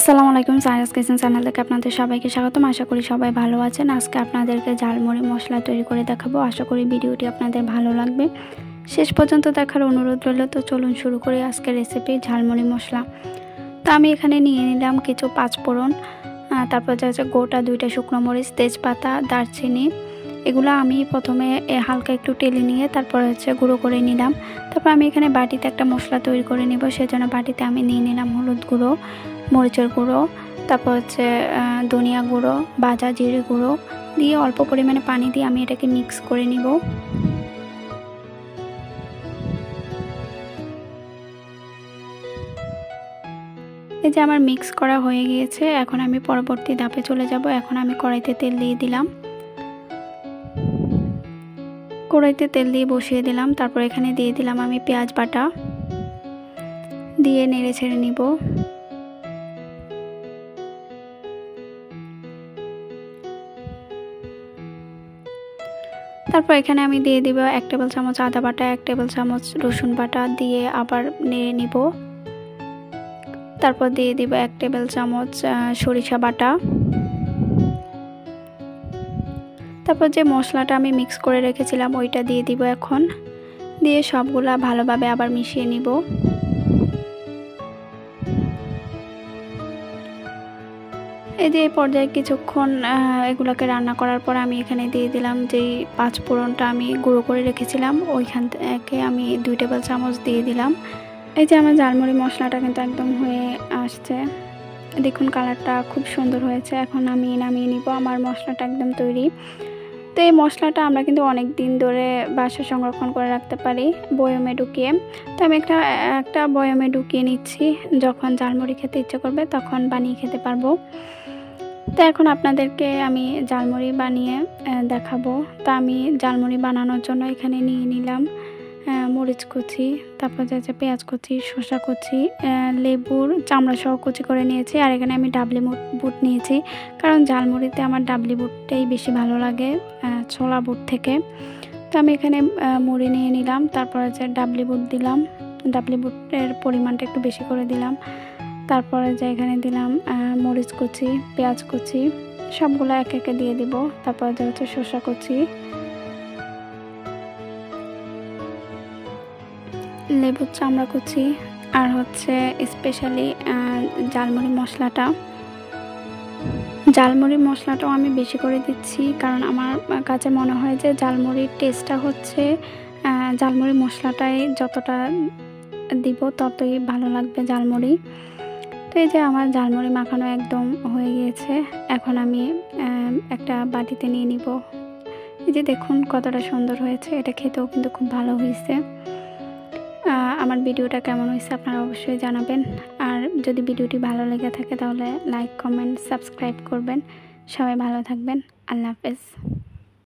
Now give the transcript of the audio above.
আসসালামু আলাইকুম Cyrus kitchen channel থেকে আপনাদের সবাইকে স্বাগতম। আশা করি সবাই ভালো আছেন। আজকে আপনাদেরকে ঝালমুড়ি মশলা তৈরি করে দেখাবো। আশা করি ভিডিওটি আপনাদের ভালো লাগবে, শেষ পর্যন্ত দেখার অনুরোধ রইল। তো চলুন শুরু করি আজকের রেসিপি ঝালমুড়ি মশলা। তো আমি এখানে নিয়ে নিলাম কিছু পাঁচফোড়ন, তারপর হচ্ছে গোটা 2টা শুকনো মরিচ, তেজপাতা, দারচিনি। এগুলো আমি প্রথমে হালকা একটু টেলে নিয়ে তারপর গুঁড়ো করে নিলাম। তারপর আমি এখানে বাটিতে একটা মশলা তৈরি করে নেব। সেজন্য বাটিতে আমি নিয়ে নিলাম হলুদ গুঁড়ো, মরিচের গুঁড়ো, তারপর ধনিয়া গুঁড়ো, ভাজা জিরে গুঁড়ো দিয়ে অল্প পরিমাণে পানি দিয়ে আমি এটাকে মিক্স করে নিব। এই যে আমার মিক্স করা হয়ে গিয়েছে। এখন আমি পরবর্তী ধাপে চলে যাব। এখন আমি কড়াইতে তেল দিয়ে দিলাম। কড়াইতে তেল দিয়ে বসিয়ে দিলাম। তারপর এখানে দিয়ে দিলাম আমি পেঁয়াজ বাটা, দিয়ে নেড়ে ছেড়ে নিব। তারপর এখানে আমি দিয়ে দিব 1 টেবিল চামচ আদা বাটা, 1 টেবিল চামচ রসুন বাটা, দিয়ে আবার নেড়ে নিব। তারপর দিয়ে দিব 1 টেবিল চামচ সরিষা বাটা। তারপর যে মশলাটা আমি মিক্স করে রেখেছিলাম ওইটা দিয়ে দিব এখন, দিয়ে সবগুলা ভালোভাবে আবার মিশিয়ে নিব। এই যে এই পর্যায়ে কিছুক্ষণ এগুলোকে রান্না করার পর আমি এখানে দিয়ে দিলাম যেই পাঁচফোড়নটা আমি গুঁড়ো করে রেখেছিলাম, ওইখান থেকে আমি 2 টেবিল চামচ দিয়ে দিলাম। এই যে আমার ঝালমুড়ি মশলাটা কিন্তু একদম হয়ে আসছে, দেখুন কালারটা খুব সুন্দর হয়েছে। এখন আমি নামিয়ে নিব। আমার মশলাটা একদম তৈরি। তো এই মশলাটা আমরা কিন্তু অনেক দিন ধরে বাসায় সংরক্ষণ করে রাখতে পারি বয়মে ঢুকিয়ে। তো আমি একটা বয়মে ঢুকিয়ে নিচ্ছি, যখন ঝালমুড়ি খেতে ইচ্ছে করবে তখন বানিয়ে খেতে পারবো। তো এখন আপনাদেরকে আমি ঝালমুড়ি বানিয়ে দেখাবো। তো আমি ঝালমুড়ি বানানোর জন্য এখানে নিয়ে নিলাম মরিচ কুচি, তারপর পেঁয়াজ কুচি, শসা কুচি, লেবুর চামড়া সহ কুচি করে নিয়েছি। আর এখানে আমি ডাবলি বুট নিয়েছি, কারণ ঝালমুড়িতে আমার ডাবলি বুটটাই বেশি ভালো লাগে ছোলা বুট থেকে। তো আমি এখানে মুড়ি নিয়ে নিলাম। তারপর ডাবলি বুট দিলাম, ডাবলি বুটের পরিমাণটা একটু বেশি করে দিলাম। তারপরে এখানে দিলাম মরিচ কুচি, পেঁয়াজ কুচি, সবগুলো একে একে দিয়ে দিব। তারপর শসা কুচি, লেবুর চামড়া কুচি, আর স্পেশালি ঝালমুড়ি মশলাটাও আমি বেশি করে দিচ্ছি, কারণ আমার কাছে মনে হয় যে ঝালমুড়ির টেস্টটা ঝালমুড়ি মশলাটাই যতটা দিব ততই ভালো লাগবে ঝালমুড়ি। তো এই যে আমার ঝালমুড়ি মাখানো একদম হয়ে গিয়েছে। এখন আমি একটা বাটিতে নিয়ে নিব। এই যে দেখুন কতটা সুন্দর হয়েছে, এটা খেতেও কিন্তু খুব ভালো হয়েছে। আমার ভিডিওটা কেমন হয়েছে আপনারা অবশ্যই জানাবেন। আর যদি ভিডিওটি ভালো লেগে থাকে তাহলে লাইক, কমেন্ট, সাবস্ক্রাইব করবেন। সবাই ভালো থাকবেন। আল্লাহ হাফেজ।